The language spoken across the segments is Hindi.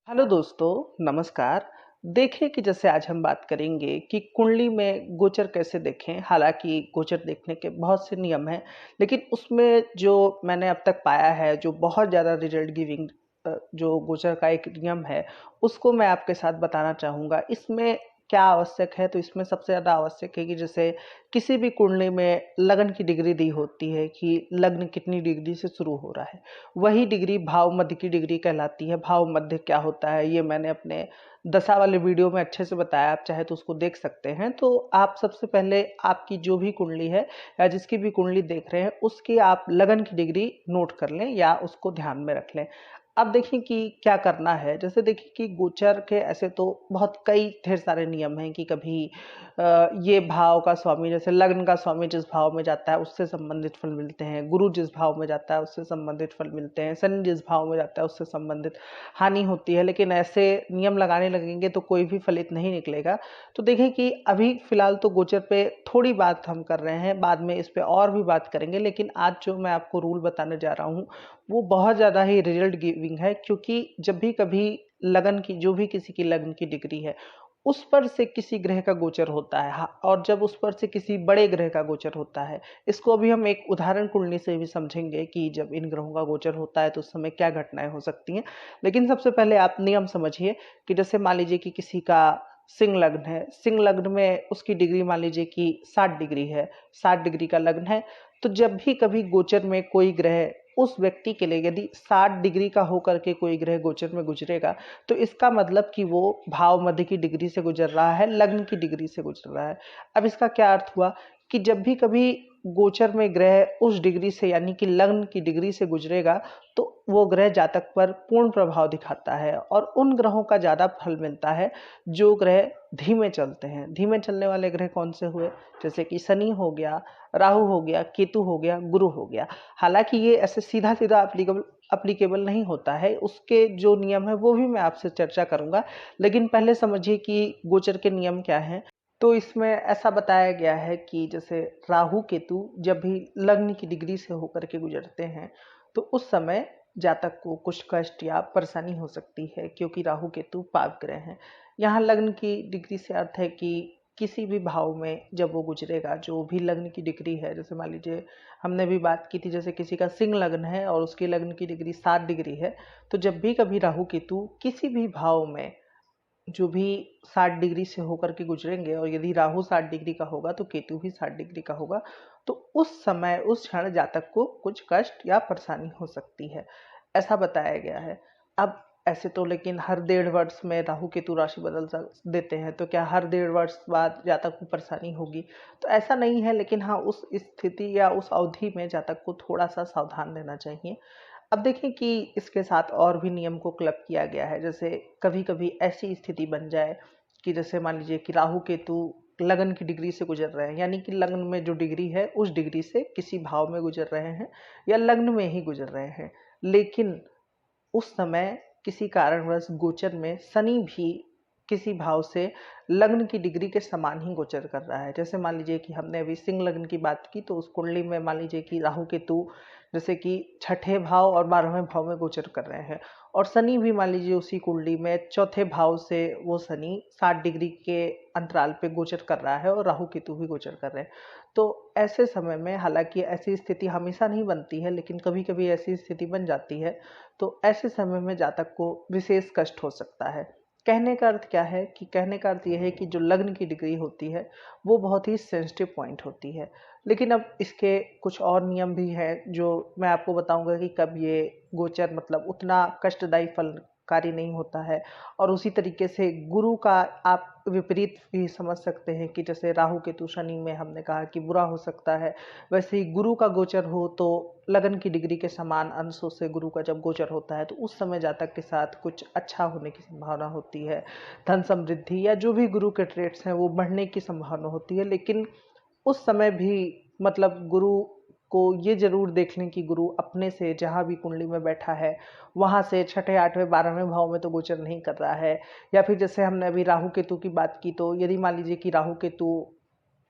हेलो दोस्तों, नमस्कार। देखें कि जैसे आज हम बात करेंगे कि कुंडली में गोचर कैसे देखें। हालांकि गोचर देखने के बहुत से नियम हैं, लेकिन उसमें जो मैंने अब तक पाया है, जो बहुत ज़्यादा रिजल्ट गिविंग जो गोचर का एक नियम है, उसको मैं आपके साथ बताना चाहूँगा। इसमें क्या आवश्यक है, तो इसमें सबसे ज़्यादा आवश्यक है कि जैसे किसी भी कुंडली में लगन की डिग्री दी होती है कि लग्न कितनी डिग्री से शुरू हो रहा है, वही डिग्री भाव मध्य की डिग्री कहलाती है। भाव मध्य क्या होता है, ये मैंने अपने दशा वाले वीडियो में अच्छे से बताया, आप चाहे तो उसको देख सकते हैं। तो आप सबसे पहले आपकी जो भी कुंडली है या जिसकी भी कुंडली देख रहे हैं, उसकी आप लगन की डिग्री नोट कर लें या उसको ध्यान में रख लें। अब देखिए कि क्या करना है। जैसे देखिए कि गोचर के ऐसे तो बहुत कई ढेर सारे नियम हैं कि कभी ये भाव का स्वामी, जैसे लग्न का स्वामी जिस भाव में जाता है उससे संबंधित फल मिलते हैं, गुरु जिस भाव में जाता है उससे संबंधित फल मिलते हैं, शनि जिस भाव में जाता है उससे संबंधित हानि होती है। लेकिन ऐसे नियम लगाने लगेंगे तो कोई भी फलित नहीं निकलेगा। तो देखिए कि अभी फिलहाल तो गोचर पे थोड़ी बात हम कर रहे हैं, बाद में इस पे और भी बात करेंगे। लेकिन आज जो मैं आपको रूल बताने जा रहा हूँ वो बहुत ज़्यादा ही रिजल्ट गिविंग है, क्योंकि जब भी कभी लगन की, जो भी किसी की लगन की डिग्री है, उस पर से किसी ग्रह का गोचर होता है, हाँ, और जब उस पर से किसी बड़े ग्रह का गोचर होता है, इसको अभी हम एक उदाहरण कुंडली से भी समझेंगे कि जब इन ग्रहों का गोचर होता है तो उस समय क्या घटनाएं हो सकती हैं। लेकिन सबसे पहले आप नियम समझिए कि जैसे मान लीजिए कि किसी का सिंह लग्न है, सिंह लग्न में उसकी डिग्री मान लीजिए कि 60 डिग्री है, 60 डिग्री का लग्न है। तो जब भी कभी गोचर में कोई ग्रह उस व्यक्ति के लिए यदि 60 डिग्री का होकर के कोई ग्रह गोचर में गुजरेगा, तो इसका मतलब कि वो भाव मध्य की डिग्री से गुजर रहा है, लग्न की डिग्री से गुजर रहा है। अब इसका क्या अर्थ हुआ कि जब भी कभी गोचर में ग्रह उस डिग्री से यानी कि लग्न की डिग्री से गुजरेगा, तो वो ग्रह जातक पर पूर्ण प्रभाव दिखाता है और उन ग्रहों का ज़्यादा फल मिलता है जो ग्रह धीमे चलते हैं। धीमे चलने वाले ग्रह कौन से हुए? जैसे कि शनि हो गया, राहु हो गया, केतु हो गया, गुरु हो गया। हालांकि ये ऐसे सीधा सीधा अप्लीकेबल नहीं होता है, उसके जो नियम है वो भी मैं आपसे चर्चा करूंगा। लेकिन पहले समझिए कि गोचर के नियम क्या हैं। तो इसमें ऐसा बताया गया है कि जैसे राहु केतु जब भी लग्न की डिग्री से होकर के गुजरते हैं, तो उस समय जातक को कुछ कष्ट या परेशानी हो सकती है, क्योंकि राहु केतु पाप ग्रह हैं। यहाँ लग्न की डिग्री से अर्थ है कि किसी भी भाव में जब वो गुजरेगा, जो भी लग्न की डिग्री है, जैसे मान लीजिए हमने भी बात की थी, जैसे किसी का सिंह लग्न है और उसकी लग्न की डिग्री 60 डिग्री है, तो जब भी कभी राहु केतु किसी भी भाव में जो भी 60 डिग्री से होकर के गुजरेंगे, और यदि राहु 60 डिग्री का होगा तो केतु भी 60 डिग्री का होगा, तो उस समय उस क्षण जातक को कुछ कष्ट या परेशानी हो सकती है, ऐसा बताया गया है। अब ऐसे तो लेकिन हर 1.5 वर्ष में राहु केतु राशि बदल देते हैं, तो क्या हर 1.5 वर्ष बाद जातक को परेशानी होगी? तो ऐसा नहीं है, लेकिन हाँ, उस स्थिति या उस अवधि में जातक को थोड़ा सा सावधान रहना चाहिए। अब देखें कि इसके साथ और भी नियम को क्लब किया गया है। जैसे कभी कभी ऐसी स्थिति बन जाए कि जैसे मान लीजिए कि राहु केतु लगन की डिग्री से गुजर रहे हैं, यानी कि लग्न में जो डिग्री है उस डिग्री से किसी भाव में गुजर रहे हैं या लग्न में ही गुजर रहे हैं, लेकिन उस समय किसी कारणवश गोचर में शनि भी किसी भाव से लग्न की डिग्री के समान ही गोचर कर रहा है। जैसे मान लीजिए कि हमने अभी सिंह लग्न की बात की, तो उस कुंडली में मान लीजिए कि राहु केतु जैसे कि छठे भाव और 12वें भाव में गोचर कर रहे हैं, और शनि भी मान लीजिए उसी कुंडली में चौथे भाव से वो शनि 60 डिग्री के अंतराल पे गोचर कर रहा है और राहु केतु भी गोचर कर रहे हैं। तो ऐसे समय में, हालांकि ऐसी स्थिति हमेशा नहीं बनती है, लेकिन कभी कभी ऐसी स्थिति बन जाती है, तो ऐसे समय में जातक को विशेष कष्ट हो सकता है। कहने का अर्थ क्या है कि कहने का अर्थ यह है कि जो लग्न की डिग्री होती है वो बहुत ही सेंसिटिव पॉइंट होती है। लेकिन अब इसके कुछ और नियम भी हैं जो मैं आपको बताऊंगा कि कब ये गोचर मतलब उतना कष्टदायी फलकारी नहीं होता है। और उसी तरीके से गुरु का आप विपरीत भी समझ सकते हैं कि जैसे राहु केतु शनि में हमने कहा कि बुरा हो सकता है, वैसे ही गुरु का गोचर हो तो लगन की डिग्री के समान अंशों से गुरु का जब गोचर होता है तो उस समय जातक के साथ कुछ अच्छा होने की संभावना होती है। धन समृद्धि या जो भी गुरु के ट्रेड्स हैं वो बढ़ने की संभावना होती है। लेकिन उस समय भी मतलब गुरु को ये जरूर देख लें कि गुरु अपने से जहाँ भी कुंडली में बैठा है वहां से छठे 8वें 12वें भाव में तो गोचर नहीं कर रहा है। या फिर जैसे हमने अभी राहु केतु की बात की, तो यदि मान लीजिए कि राहु केतु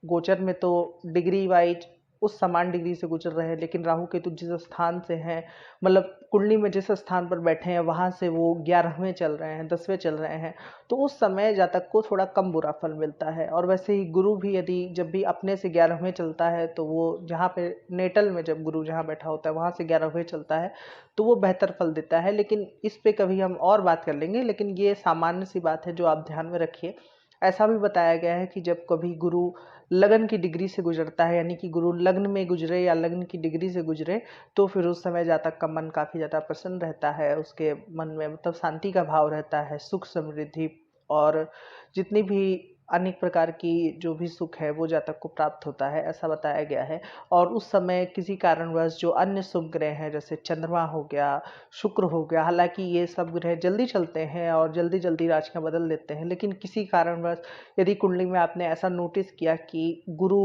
गोचर में तो डिग्री वाइज उस समान डिग्री से गुजर रहे हैं, लेकिन राहु केतु जिस स्थान से हैं, मतलब कुंडली में जिस स्थान पर बैठे हैं वहां से वो 11वें चल रहे हैं, 10वें चल रहे हैं, तो उस समय जातक को थोड़ा कम बुरा फल मिलता है। और वैसे ही गुरु भी यदि जब भी अपने से 11वें चलता है, तो वो जहाँ पे नेटल में जब गुरु जहाँ बैठा होता है वहां से 11वें चलता है, तो वो बेहतर फल देता है। लेकिन इस पे कभी हम और बात कर लेंगे, लेकिन ये सामान्य सी बात है जो आप ध्यान में रखिए। ऐसा भी बताया गया है कि जब कभी गुरु लगन की डिग्री से गुजरता है, यानी कि गुरु लग्न में गुजरे या लग्न की डिग्री से गुजरे, तो फिर उस समय जातक का मन काफी ज्यादा प्रसन्न रहता है, उसके मन में मतलब शांति का भाव रहता है, सुख समृद्धि और जितनी भी अनेक प्रकार की जो भी सुख है वो जातक को प्राप्त होता है, ऐसा बताया गया है। और उस समय किसी कारणवश जो अन्य शुभ ग्रह हैं, जैसे चंद्रमा हो गया, शुक्र हो गया, हालांकि ये सब ग्रह जल्दी चलते हैं और जल्दी जल्दी राशियां बदल देते हैं, लेकिन किसी कारणवश यदि कुंडली में आपने ऐसा नोटिस किया कि गुरु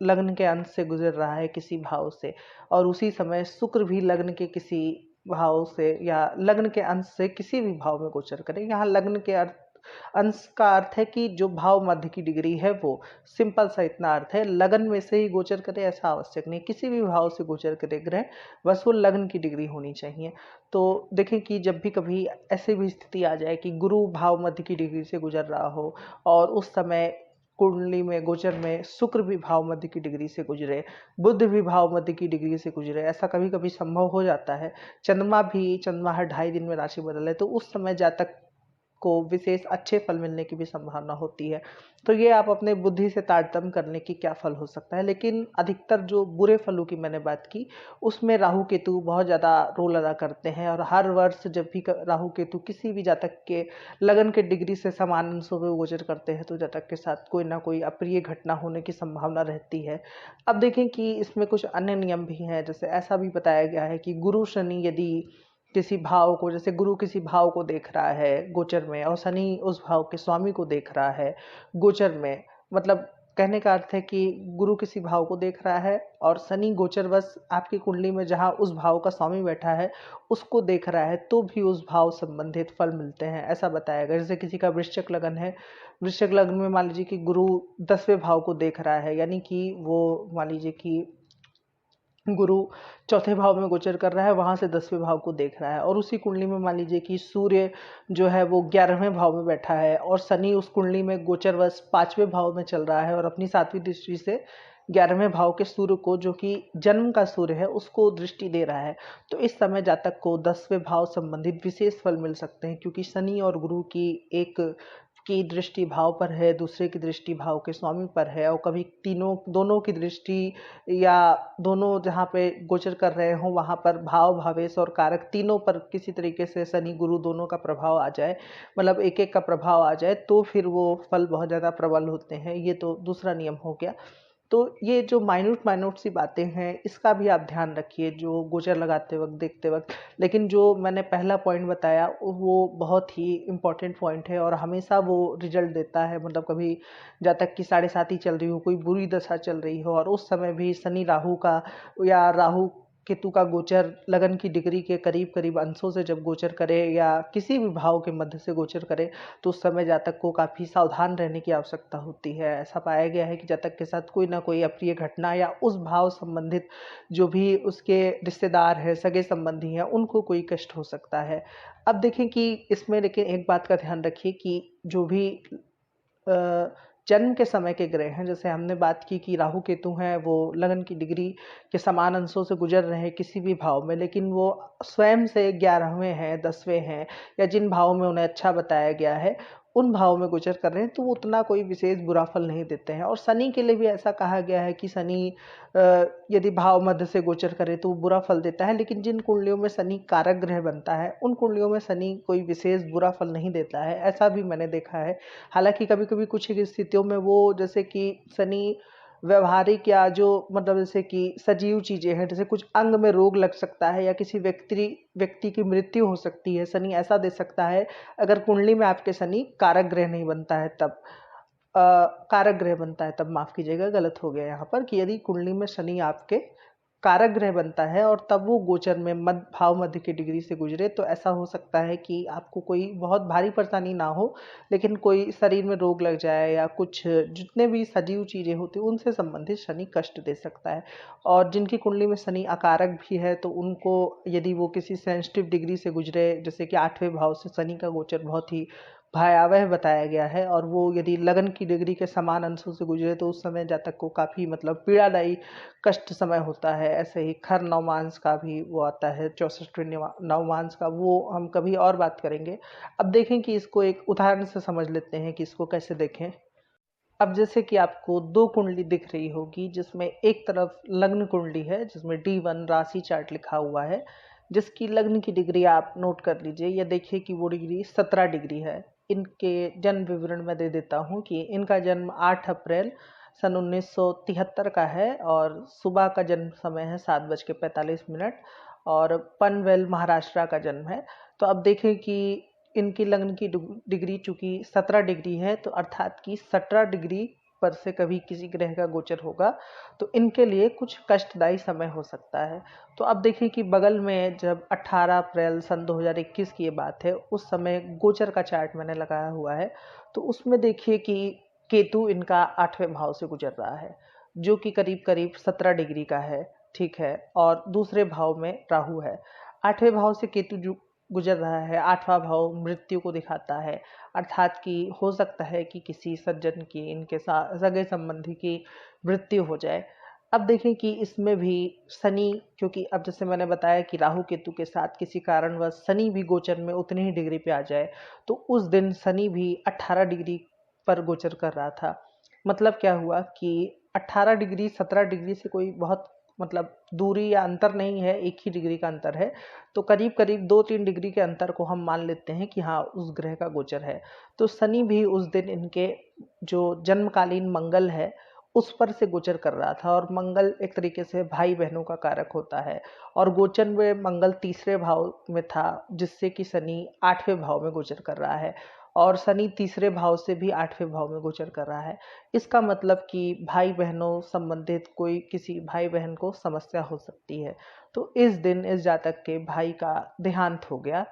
लग्न के अंश से गुजर रहा है किसी भाव से, और उसी समय शुक्र भी लग्न के किसी भाव से या लग्न के अंश से किसी भी भाव में गोचर करे, यहाँ लग्न के अर्थ अंश का अर्थ है कि जो भाव मध्य की डिग्री है वो, सिंपल सा इतना अर्थ है। लगन में से ही गोचर करे ऐसा आवश्यक नहीं, किसी भी भाव से गोचर करे ग्रह, बस वो लगन की डिग्री होनी चाहिए। तो देखें कि जब भी कभी ऐसी भी स्थिति आ जाए कि गुरु भाव मध्य की डिग्री से गुजर रहा हो और उस समय कुंडली में गोचर में शुक्र भी भाव मध्य की डिग्री से गुजरे, बुध भी भाव मध्य की डिग्री से गुजरे, ऐसा कभी कभी संभव हो जाता है। चंद्रमा हर 2.5 दिन में राशि बदले, तो उस समय जातक को विशेष अच्छे फल मिलने की भी संभावना होती है। तो ये आप अपने बुद्धि से तारतम्य करने की क्या फल हो सकता है। लेकिन अधिकतर जो बुरे फलों की मैंने बात की, उसमें राहु केतु बहुत ज़्यादा रोल अदा करते हैं, और हर वर्ष जब भी राहु केतु किसी भी जातक के लगन के डिग्री से समान अंशों में गोचर करते हैं, तो जातक के साथ कोई ना कोई अप्रिय घटना होने की संभावना रहती है। अब देखें कि इसमें कुछ अन्य नियम भी हैं, जैसे ऐसा भी बताया गया है कि गुरु शनि यदि किसी भाव को, जैसे गुरु किसी भाव को देख रहा है गोचर में और शनि उस भाव के स्वामी को देख रहा है गोचर में, मतलब कहने का अर्थ है कि गुरु किसी भाव को देख रहा है और शनि गोचर बस आपकी कुंडली में जहां उस भाव का स्वामी बैठा है उसको देख रहा है, तो भी उस भाव संबंधित फल मिलते हैं, ऐसा बताया गया। जैसे किसी का वृश्चिक लगन है, वृश्चिक लगन में मान लीजिए कि गुरु 10वें भाव को देख रहा है, यानी कि वो मान लीजिए कि गुरु चौथे भाव में गोचर कर रहा है, वहां से 10वें भाव को देख रहा है, और उसी कुंडली में मान लीजिए कि सूर्य जो है वो 11वें भाव में बैठा है और शनि उस कुंडली में गोचरवश 5वें भाव में चल रहा है और अपनी 7वीं दृष्टि से 11वें भाव के सूर्य को, जो कि जन्म का सूर्य है, उसको दृष्टि दे रहा है। तो इस समय जातक को 10वें भाव संबंधित विशेष फल मिल सकते हैं, क्योंकि शनि और गुरु की एक की दृष्टि भाव पर है, दूसरे की दृष्टि भाव के स्वामी पर है, और कभी तीनों दोनों की दृष्टि या दोनों जहाँ पे गोचर कर रहे हो वहाँ पर भाव भावेश और कारक तीनों पर किसी तरीके से शनि गुरु दोनों का प्रभाव आ जाए, मतलब एक एक का प्रभाव आ जाए, तो फिर वो फल बहुत ज़्यादा प्रबल होते हैं। ये तो दूसरा नियम हो गया। तो ये जो माइन्यूट माइन्यूट सी बातें हैं इसका भी आप ध्यान रखिए जो गोचर लगाते वक्त देखते वक्त। लेकिन जो मैंने पहला पॉइंट बताया वो बहुत ही इम्पोर्टेंट पॉइंट है और हमेशा वो रिजल्ट देता है। मतलब कभी जातक की 7.5 चल रही हो, कोई बुरी दशा चल रही हो और उस समय भी शनि राहु का या राहु केतु का गोचर लगन की डिग्री के करीब करीब अंशों से जब गोचर करे या किसी भी भाव के मध्य से गोचर करे, तो उस समय जातक को काफ़ी सावधान रहने की आवश्यकता होती है। ऐसा पाया गया है कि जातक के साथ कोई ना कोई अप्रिय घटना या उस भाव संबंधित जो भी उसके रिश्तेदार हैं, सगे संबंधी हैं, उनको कोई कष्ट हो सकता है। अब देखें कि इसमें लेकिन एक बात का ध्यान रखिए कि जो भी जन्म के समय के ग्रह हैं, जैसे हमने बात की कि राहु केतु हैं, वो लगन की डिग्री के समान अंशों से गुजर रहे हैं किसी भी भाव में, लेकिन वो स्वयं से 11वें हैं, 10वें हैं, या जिन भावों में उन्हें अच्छा बताया गया है उन भावों में गोचर कर रहे हैं, तो वो उतना कोई विशेष बुरा फल नहीं देते हैं। और शनि के लिए भी ऐसा कहा गया है कि शनि यदि भाव मध्य से गोचर करे तो वो बुरा फल देता है, लेकिन जिन कुंडलियों में शनि कारक ग्रह बनता है उन कुंडलियों में शनि कोई विशेष बुरा फल नहीं देता है, ऐसा भी मैंने देखा है। हालांकि कभी कभी कुछ स्थितियों में वो, जैसे कि शनि व्यवहारिक या जो मतलब जैसे कि सजीव चीजें हैं, जैसे कुछ अंग में रोग लग सकता है या किसी व्यक्ति की मृत्यु हो सकती है, शनि ऐसा दे सकता है अगर कुंडली में आपके शनि कारक ग्रह नहीं बनता है तब। कारक ग्रह बनता है तब, माफ कीजिएगा गलत हो गया यहाँ पर, कि यदि कुंडली में शनि आपके कारक ग्रह बनता है और तब वो गोचर में भाव मध्य की डिग्री से गुजरे, तो ऐसा हो सकता है कि आपको कोई बहुत भारी परेशानी ना हो, लेकिन कोई शरीर में रोग लग जाए या कुछ जितने भी सजीव चीज़ें होती हैं उनसे संबंधित शनि कष्ट दे सकता है। और जिनकी कुंडली में शनि अकारक भी है तो उनको, यदि वो किसी सेंसिटिव डिग्री से गुजरे, जैसे कि 8वें भाव से शनि का गोचर बहुत ही भयावह बताया गया है, और वो यदि लगन की डिग्री के समान अंशों से गुजरे तो उस समय जातक को काफ़ी मतलब पीड़ादायी कष्ट समय होता है। ऐसे ही खर नवमांस का भी वो आता है, 64वें नवमांस का, वो हम कभी और बात करेंगे। अब देखें कि इसको एक उदाहरण से समझ लेते हैं कि इसको कैसे देखें। अब जैसे कि आपको दो कुंडली दिख रही होगी, जिसमें एक तरफ लग्न कुंडली है जिसमें D1 राशि चार्ट लिखा हुआ है, जिसकी लग्न की डिग्री आप नोट कर लीजिए। या देखिए कि वो डिग्री 17 डिग्री है। इनके जन्म विवरण मैं दे देता हूँ कि इनका जन्म 8 अप्रैल सन 1973 का है, और सुबह का जन्म समय है 7:45 और पनवेल महाराष्ट्र का जन्म है। तो अब देखें कि इनकी लग्न की डिग्री चूंकि 17 डिग्री है, तो अर्थात कि 17 डिग्री पर से कभी किसी ग्रह का गोचर होगा तो इनके लिए कुछ कष्टदायी समय हो सकता है। तो अब देखिए कि बगल में जब 18 अप्रैल सन 2021 की ये बात है, उस समय गोचर का चार्ट मैंने लगाया हुआ है। तो उसमें देखिए कि केतु इनका 8वें भाव से गुजर रहा है, जो कि करीब करीब 17 डिग्री का है। ठीक है, और दूसरे भाव में राहु है। 8वें भाव से केतु गुजर रहा है। 8वां भाव मृत्यु को दिखाता है, अर्थात कि हो सकता है कि किसी सज्जन की, इनके साथ सगे संबंधी की मृत्यु हो जाए। अब देखें कि इसमें भी शनि, क्योंकि अब जैसे मैंने बताया कि राहु केतु के साथ किसी कारणवश शनि भी गोचर में उतनी ही डिग्री पे आ जाए, तो उस दिन शनि भी 18 डिग्री पर गोचर कर रहा था। मतलब क्या हुआ कि 18 डिग्री 17 डिग्री से कोई बहुत मतलब दूरी या अंतर नहीं है, एक ही डिग्री का अंतर है। तो करीब करीब 2-3 डिग्री के अंतर को हम मान लेते हैं कि हाँ उस ग्रह का गोचर है। तो शनि भी उस दिन इनके जो जन्मकालीन मंगल है उस पर से गोचर कर रहा था, और मंगल एक तरीके से भाई बहनों का कारक होता है, और गोचर में मंगल तीसरे भाव में था, जिससे कि शनि 8वें भाव में गोचर कर रहा है, और शनि तीसरे भाव से भी 8वें भाव में गोचर कर रहा है। इसका मतलब कि भाई बहनों संबंधित कोई किसी भाई बहन को समस्या हो सकती है। तो इस दिन इस जातक के भाई का देहांत हो गया।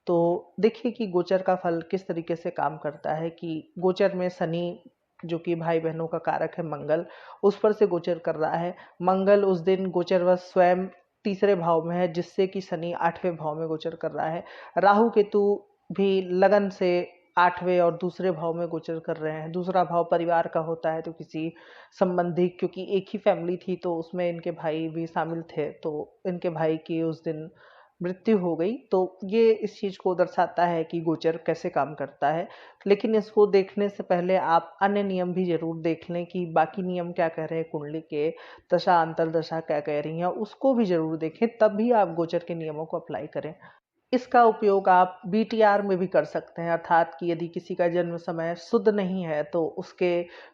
तो देखिए कि गोचर का फल किस तरीके से काम करता है कि गोचर में शनि, जो कि भाई बहनों का कारक है मंगल, उस पर से गोचर कर रहा है। मंगल उस दिन गोचरवश स्वयं तीसरे भाव में है, जिससे कि शनि 8वें भाव में गोचर कर रहा है। राहु केतु भी लगन से 8वें और दूसरे भाव में गोचर कर रहे हैं। दूसरा भाव परिवार का होता है, तो किसी संबंधी, क्योंकि एक ही फैमिली थी तो उसमें इनके भाई भी शामिल थे, तो इनके भाई की उस दिन मृत्यु हो गई। तो ये इस चीज़ को दर्शाता है कि गोचर कैसे काम करता है। लेकिन इसको देखने से पहले आप अन्य नियम भी जरूर देख लें कि बाकी नियम क्या कह रहे हैं, कुंडली के दशा अंतर्दशा क्या कह रही हैं, उसको भी जरूर देखें, तब भी आप गोचर के नियमों को अप्लाई करें। इसका उपयोग आप बीटीआर में भी कर सकते हैं, अर्थात कि यदि किसी का जन्म समय शुद्ध नहीं है तो उसके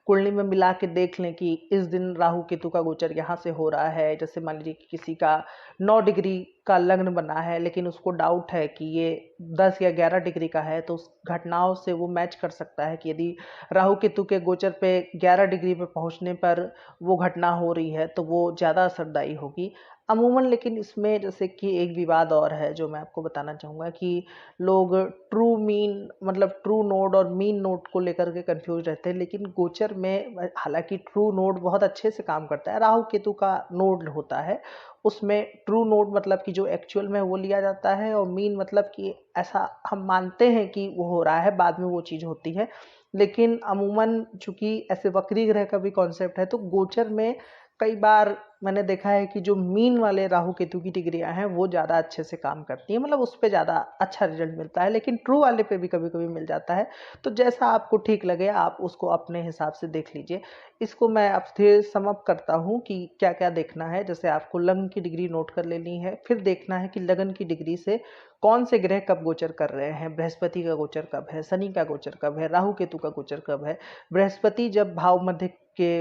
कुंडली में मिला के देख लें कि इस दिन राहु केतु का गोचर यहाँ से हो रहा है। जैसे मान लीजिए कि किसी का 9 डिग्री का लग्न बना है, लेकिन उसको डाउट है कि ये 10 या 11 डिग्री का है, तो उस घटनाओं से वो मैच कर सकता है कि यदि राहु केतु के गोचर पे 11 डिग्री पे पहुंचने पर वो घटना हो रही है तो वो ज़्यादा असरदायी होगी अमूमन। लेकिन इसमें जैसे कि एक विवाद और है जो मैं आपको बताना चाहूँगा कि लोग ट्रू मीन मतलब ट्रू नोड और मीन नोड को लेकर के कंफ्यूज रहते हैं। लेकिन गोचर में हालांकि ट्रू नोड बहुत अच्छे से काम करता है, राहु केतु का नोड होता है, उसमें ट्रू नोड मतलब कि जो एक्चुअल में वो लिया जाता है, और मीन मतलब कि ऐसा हम मानते हैं कि वो हो रहा है, बाद में वो चीज़ होती है। लेकिन अमूमन चूंकि ऐसे वक्री ग्रह का भी कॉन्सेप्ट है, तो गोचर में कई बार मैंने देखा है कि जो मीन वाले राहु केतु की डिग्रियां हैं वो ज़्यादा अच्छे से काम करती हैं, मतलब उस पर ज़्यादा अच्छा रिजल्ट मिलता है। लेकिन ट्रू वाले पे भी कभी कभी मिल जाता है। तो जैसा आपको ठीक लगे आप उसको अपने हिसाब से देख लीजिए। इसको मैं आपसे समअप करता हूँ कि क्या क्या देखना है। जैसे आपको लग्न की डिग्री नोट कर लेनी है, फिर देखना है कि लगन की डिग्री से कौन से ग्रह कब गोचर कर रहे हैं, बृहस्पति का गोचर कब है, शनि का गोचर कब है, राहु केतु का गोचर कब है। बृहस्पति जब भाव मध्य के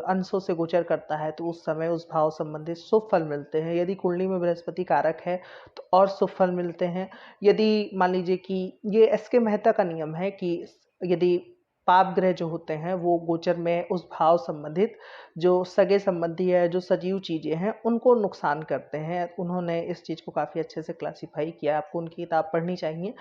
अंशों से गोचर करता है तो उस समय उस भाव संबंधित शुभ फल मिलते हैं। यदि कुंडली में बृहस्पति कारक है तो और शुभ फल मिलते हैं। यदि मान लीजिए कि ये एस के मेहता का नियम है कि यदि पाप ग्रह जो होते हैं वो गोचर में उस भाव संबंधित जो सगे संबंधी है, जो सजीव चीज़ें हैं, उनको नुकसान करते हैं। उन्होंने इस चीज़ को काफ़ी अच्छे से क्लासिफाई किया, आपको उनकी किताब पढ़नी चाहिए।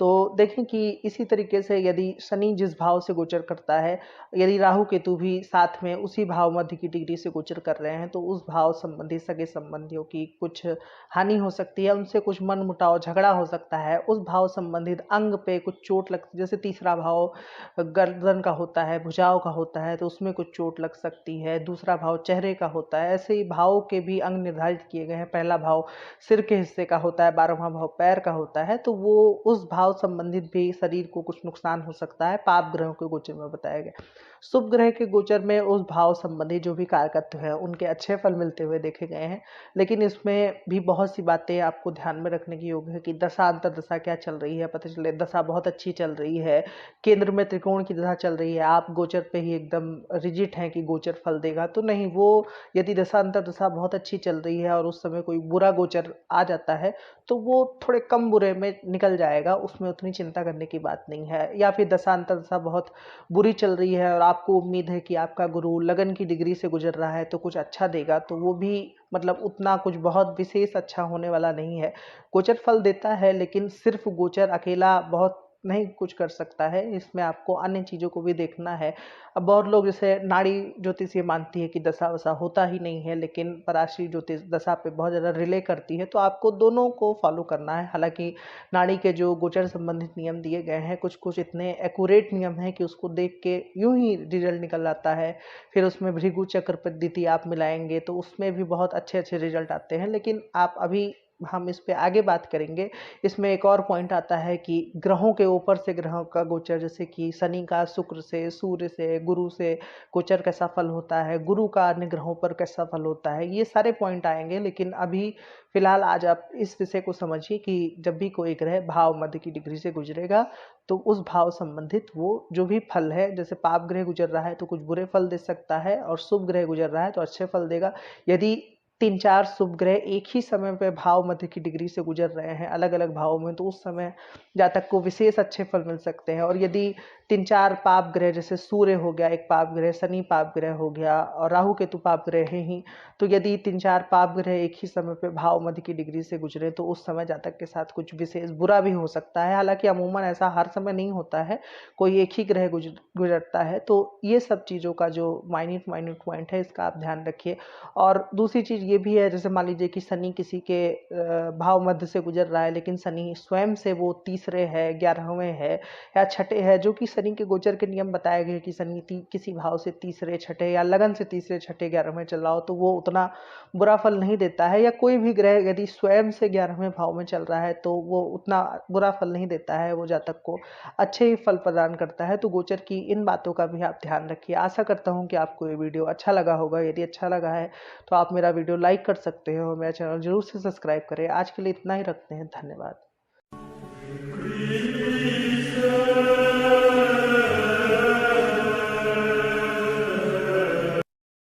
तो देखें कि इसी तरीके से यदि शनि जिस भाव से गोचर करता है, यदि राहु केतु भी साथ में उसी भाव मध्य की डिग्री से गोचर कर रहे हैं, तो उस भाव संबंधी सगे संबंधियों की कुछ हानि हो सकती है, उनसे कुछ मनमुटाव झगड़ा हो सकता है, उस भाव संबंधित अंग पे कुछ चोट लग, जैसे तीसरा भाव गर्दन का होता है, भुजाओं का होता है, तो उसमें कुछ चोट लग सकती है। दूसरा भाव चेहरे का होता है। ऐसे ही भाव के भी अंग निर्धारित किए गए हैं। पहला भाव सिर के हिस्से का होता है, 12वां भाव पैर का होता है, तो वो उस भाव संबंधित भी शरीर को कुछ नुकसान हो सकता है। पाप ग्रहों के गोचर में बताया गया। शुभ ग्रह के गोचर में उस भाव संबंधी जो भी कारकत्व है, उनके अच्छे फल मिलते हुए देखे गए हैं। लेकिन इसमें भी बहुत सी बातें आपको ध्यान में रखने की योग है कि दशा अंतर दशा क्या चल रही है। पता चले दशा बहुत अच्छी चल रही है, केंद्र में त्रिकोण की दशा चल रही है, आप गोचर पे ही एकदम रिजिट हैं कि गोचर फल देगा, तो नहीं। वो यदि दशा अंतर दशा बहुत अच्छी चल रही है और उस समय कोई बुरा गोचर आ जाता है, तो वो थोड़े कम बुरे में निकल जाएगा, उसमें उतनी चिंता करने की बात नहीं है। या फिर दशा अंतर दशा बहुत बुरी चल रही है और आपको उम्मीद है कि आपका गुरु लगन की डिग्री से गुजर रहा है तो कुछ अच्छा देगा, तो वो भी मतलब उतना कुछ बहुत विशेष अच्छा होने वाला नहीं है। गोचर फल देता है, लेकिन सिर्फ गोचर अकेला बहुत नहीं कुछ कर सकता है, इसमें आपको अन्य चीज़ों को भी देखना है। अब बहुत लोग जैसे नाड़ी ज्योतिष ये मानती है कि दशा वशा होता ही नहीं है, लेकिन पराशरी ज्योतिष दशा पे बहुत ज़्यादा रिले करती है, तो आपको दोनों को फॉलो करना है। हालांकि नाड़ी के जो गोचर संबंधित नियम दिए गए हैं, कुछ कुछ इतने एक्यूरेट नियम हैं कि उसको देख के यूं ही रिजल्ट निकल आता है। फिर उसमें भृगु चक्र पद्धति आप मिलाएंगे तो उसमें भी बहुत अच्छे अच्छे रिजल्ट आते हैं। लेकिन आप अभी हम इस पे आगे बात करेंगे। इसमें एक और पॉइंट आता है कि ग्रहों के ऊपर से ग्रहों का गोचर, जैसे कि शनि का शुक्र से, सूर्य से, गुरु से गोचर कैसा फल होता है, गुरु का अन्य ग्रहों पर कैसा फल होता है, ये सारे पॉइंट आएंगे। लेकिन अभी फिलहाल आज आप इस विषय को समझिए कि जब भी कोई ग्रह भाव मध्य की डिग्री से गुजरेगा, तो उस भाव संबंधित वो जो भी फल है, जैसे पाप ग्रह गुजर रहा है तो कुछ बुरे फल दे सकता है, और शुभ ग्रह गुजर रहा है तो अच्छे फल देगा। यदि 3-4 शुभ ग्रह एक ही समय पे भाव मध्य की डिग्री से गुजर रहे हैं अलग अलग भावों में, तो उस समय जातक को विशेष अच्छे फल मिल सकते हैं। और यदि 3-4 पाप ग्रह, जैसे सूर्य हो गया एक पाप ग्रह, शनि पाप ग्रह हो गया, और राहु केतु पाप ग्रह है ही, तो यदि 3-4 पाप ग्रह एक ही समय पे भाव मध्य की डिग्री से गुजरे, तो उस समय जातक के साथ कुछ विशेष बुरा भी हो सकता है। हालांकि अमूमन ऐसा हर समय नहीं होता है, कोई एक ही ग्रह गुजरता है। तो ये सब चीज़ों का जो माइन्यूट माइन्यूट पॉइंट है, इसका आप ध्यान रखिए। और दूसरी चीज़ ये भी है, जैसे मान लीजिए कि शनि किसी के भाव मध्य से गुजर रहा है, लेकिन शनि स्वयं से वो तीसरे है, 11वें है या छठे है, जो कि शनि के गोचर के नियम बताए गए कि शनि किसी भाव से तीसरे छठे या लगन से तीसरे छठे 11वें चल रहा हो, तो वो उतना बुरा फल नहीं देता है। या कोई भी ग्रह यदि स्वयं से 11वें भाव में चल रहा है, तो वो उतना बुरा फल नहीं देता है, वो जातक को अच्छे ही फल प्रदान करता है। तो गोचर की इन बातों का भी आप ध्यान रखिए। आशा करता हूँ कि आपको ये वीडियो अच्छा लगा होगा। यदि अच्छा लगा है तो आप मेरा वीडियो लाइक कर सकते हो और मेरा चैनल जरूर से सब्सक्राइब करें। आज के लिए इतना ही रखते हैं। धन्यवाद।